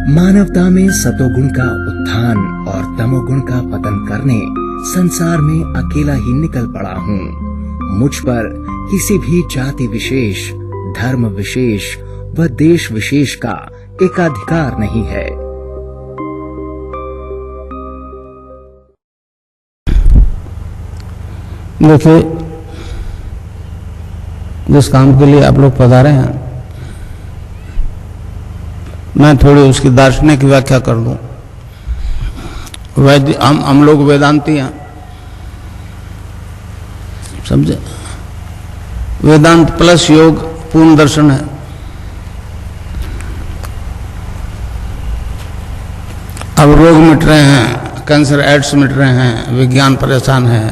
मानवता में सतोगुण का उत्थान और तमोगुण का पतन करने संसार में अकेला ही निकल पड़ा हूँ। मुझ पर किसी भी जाति विशेष, धर्म विशेष व देश विशेष का एकाधिकार नहीं है। देखिए, जिस काम के लिए आप लोग पधारे हैं, मैं थोड़ी उसकी दार्शनिक व्याख्या कर दूं। हम लोग वेदांती हैं, समझे? वेदांत प्लस योग पूर्ण दर्शन है। अब रोग मिट रहे हैं, कैंसर एड्स मिट रहे हैं, विज्ञान परेशान है।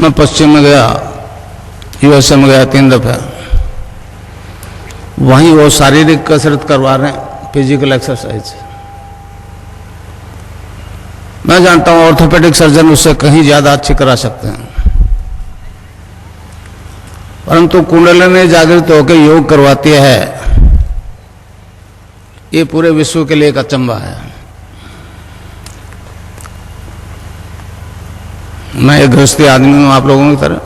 मैं पश्चिम में गया, यूएसए में गया 3 दफे। वहीं वो शारीरिक कसरत करवा रहे हैं, फिजिकल एक्सरसाइज। मैं जानता हूं ऑर्थोपेडिक सर्जन उससे कहीं ज्यादा अच्छी करा सकते हैं, परंतु कुंडलिनी जागृत होकर योग करवाती है, ये पूरे विश्व के लिए एक अचंभा है। मैं एक गृहस्थी आदमी हूं आप लोगों की तरह।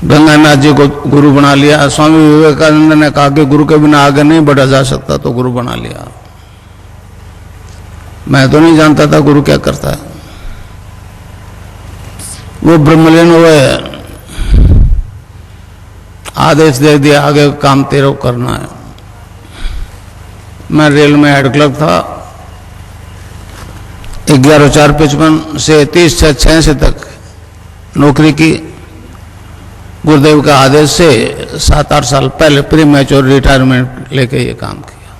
गंगानाथ जी को गुरु बना लिया। स्वामी विवेकानंद ने कहा कि गुरु के बिना आगे नहीं बढ़ा जा सकता, तो गुरु बना लिया। मैं तो नहीं जानता था गुरु क्या करता है। वो ब्रह्मलीन हुए, आदेश दे दिया आगे काम तेरे करना है। मैं रेल में हेड क्लर्क था। 11/4/55 से 30/6/86 तक नौकरी की। गुरुदेव का आदेश से 7-8 साल पहले प्री मैच्योर रिटायरमेंट लेके ये काम किया।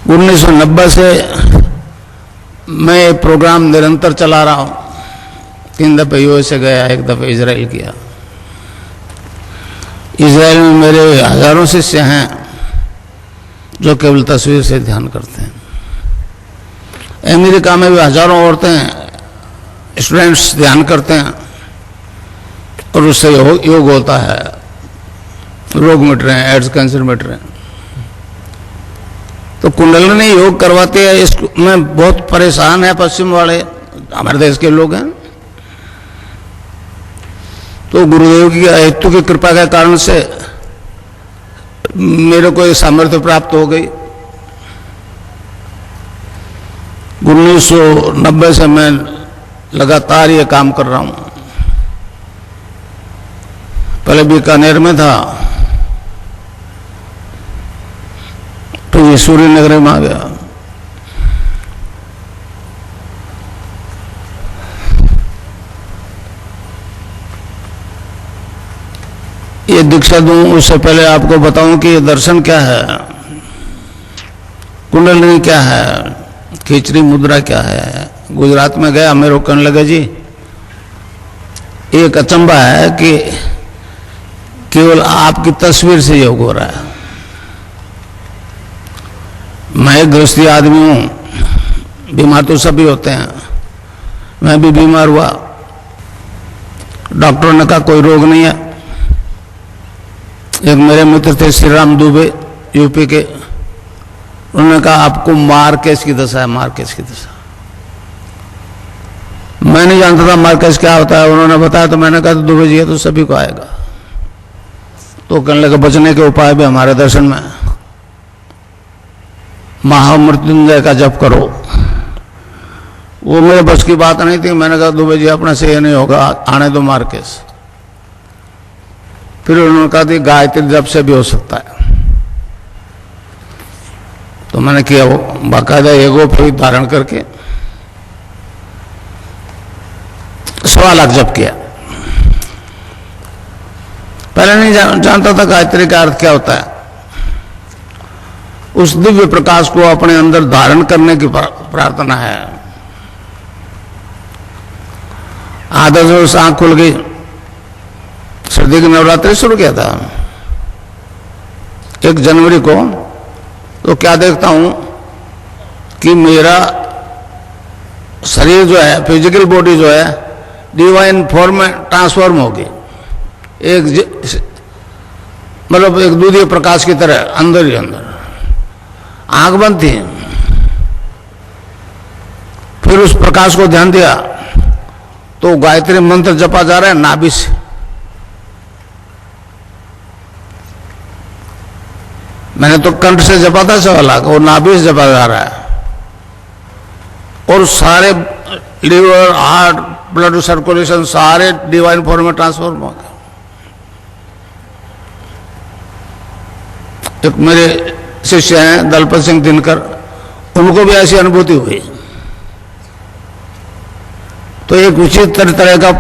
1990 से मैं ये प्रोग्राम निरंतर चला रहा हूँ। 3 दफे यूएसए गया, 1 दफे इजराइल किया। इजराइल में मेरे हजारों शिष्य हैं जो केवल तस्वीर से ध्यान करते हैं। अमेरिका में भी हजारों औरतें, स्टूडेंट्स ध्यान करते हैं और उससे योग होता है। रोग मिट रहे हैं, एड्स कैंसर मिट रहे हैं। तो कुंडलिनी योग करवाते हैं। इसमें बहुत परेशान है पश्चिम वाले, हमारे देश के लोग हैं। तो गुरुदेव की हेतु की कृपा के कारण से मेरे को एक सामर्थ्य प्राप्त हो गई। 1990 से मैं लगातार ये काम कर रहा हूं। पहले बीकानेर में था, तो ये सूर्य नगर में आ गया। ये दीक्षा दूं उससे पहले आपको बताऊं कि ये दर्शन क्या है, कुंडलिनी क्या है, खिचड़ी मुद्रा क्या है। गुजरात में गया, मेरे को कहने लगे जी एक अचंभा है कि केवल आपकी तस्वीर से योग हो रहा है। मैं एक गृहस्थी आदमी हूं, बीमार तो सभी होते हैं, मैं भी बीमार हुआ। डॉक्टर ने कहा कोई रोग नहीं है। एक मेरे मित्र थे श्री राम दुबे, यूपी के, उन्होंने कहा आपको मार्केस की दशा है, मार्केस की दशा। मैं नहीं जानता था मार्केस क्या होता है, उन्होंने बताया तो मैंने कहा तो दुबे जी है तो सभी को आएगा। तो कहने लगे बचने के उपाय भी हमारे दर्शन में, महामृत्युंजय का जप करो। वो मेरे बस की बात नहीं थी। मैंने कहा दुबे जी अपने से ये नहीं होगा, आने दो मार्केस। फिर उन्होंने कहा कि गायत्री जप से भी हो सकता है। तो मैंने किया, वो बाकायदा एगो पे धारण करके 1.25 लाख जप किया। पहले नहीं जानता था गायत्री का अर्थ क्या होता है। उस दिव्य प्रकाश को अपने अंदर धारण करने की प्रार्थना है। आधा से आंख खुल गई, सर्दी की नवरात्रि शुरू किया था 1 जनवरी को। तो क्या देखता हूं कि मेरा शरीर जो है, फिजिकल बॉडी जो है, डिवाइन फॉर्म में ट्रांसफॉर्म हो गई, मतलब एक दूधीय प्रकाश की तरह अंदर ही अंदर। आंख बंद थी, फिर उस प्रकाश को ध्यान दिया तो गायत्री मंत्र जपा जा रहा है नाभि से। मैंने तो कंठ से जपा था 1.25 लाख, वो नाभि से जपा जा रहा है, और सारे लीवर, हार्ट, ब्लड सर्कुलेशन सारे डिवाइन फॉर्म में ट्रांसफॉर्म हो गए। एक मेरे शिष्य हैं दलपत सिंह दिनकर, उनको भी ऐसी अनुभूति हुई। तो एक उचित तरह का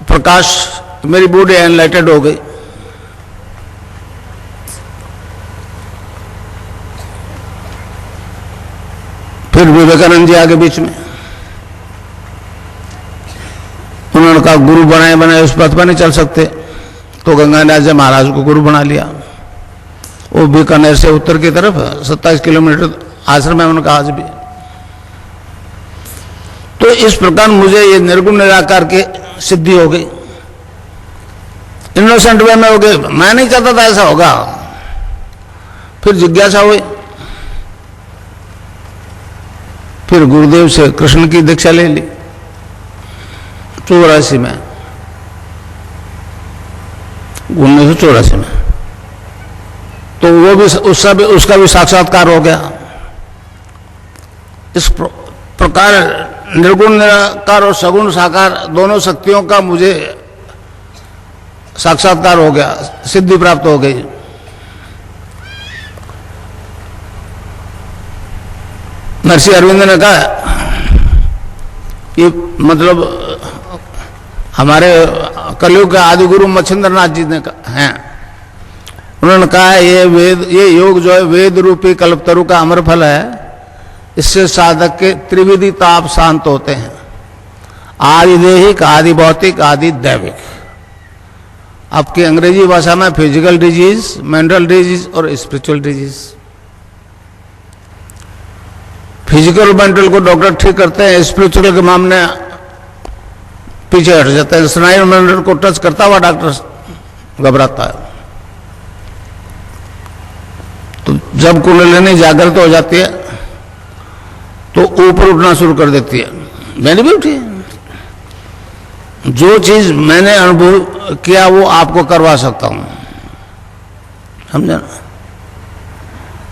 प्रकाश, मेरी बॉडी एनलाइटेड हो गई। फिर विवेकानंद जी आगे बीच में, उन्होंने कहा गुरु बनाए उस पथ पर नहीं चल सकते, तो गंगानाथ जी महाराज को गुरु बना लिया। वो बीकानेर से उत्तर की तरफ 27 किलोमीटर आश्रम है उनका आज भी। तो इस प्रकार मुझे ये निर्गुण निराकार की सिद्धि हो गई, इनोसेंट वे में हो गई। मैं नहीं चाहता था ऐसा होगा। फिर जिज्ञासा हुई, फिर गुरुदेव से कृष्ण की दीक्षा ले ली 84 में, 1984 में। तो वो भी उसका भी साक्षात्कार हो गया। इस प्रकार निर्गुण निराकार और सगुण साकार दोनों शक्तियों का मुझे साक्षात्कार हो गया, सिद्धि प्राप्त हो गई। महर्षि अरविंद ने कहा, ये मतलब हमारे कलयुग के आदि गुरु मच्छिंद्रनाथ जी ने हैं, उन्होंने कहा ये योग जो है वेद रूपी कल्पतरु का अमर फल है, इससे साधक के त्रिविधि ताप शांत होते हैं, आदि देहिक, आदि भौतिक, आदि दैविक। आपकी अंग्रेजी भाषा में फिजिकल डिजीज, मेंटल डिजीज और स्पिरिचुअल डिजीज। फिजिकल मेंटल को डॉक्टर ठीक करते हैं, स्पिरिचुअल के मामले पीछे हट जाते हैं। स्नायु मेंटल को टच करता हुआ डॉक्टर घबराता है। तो जब कुंडलिनी जागृत हो जाती है तो ऊपर उठना शुरू कर देती है। मैंने भी उठी, जो चीज मैंने अनुभव किया वो आपको करवा सकता हूं, समझा ना।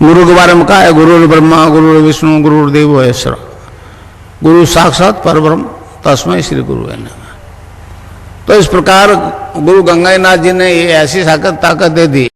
गुरु के बारे में कहा है, गुरु ब्रह्मा, गुरु विष्णु, गुरुदेव महेश्वर, गुरु साक्षात परब्रह्म, तस्मै श्री गुरु है नमः। तो इस प्रकार गुरु गंगानाथ जी ने ये ऐसी ताकत दे दी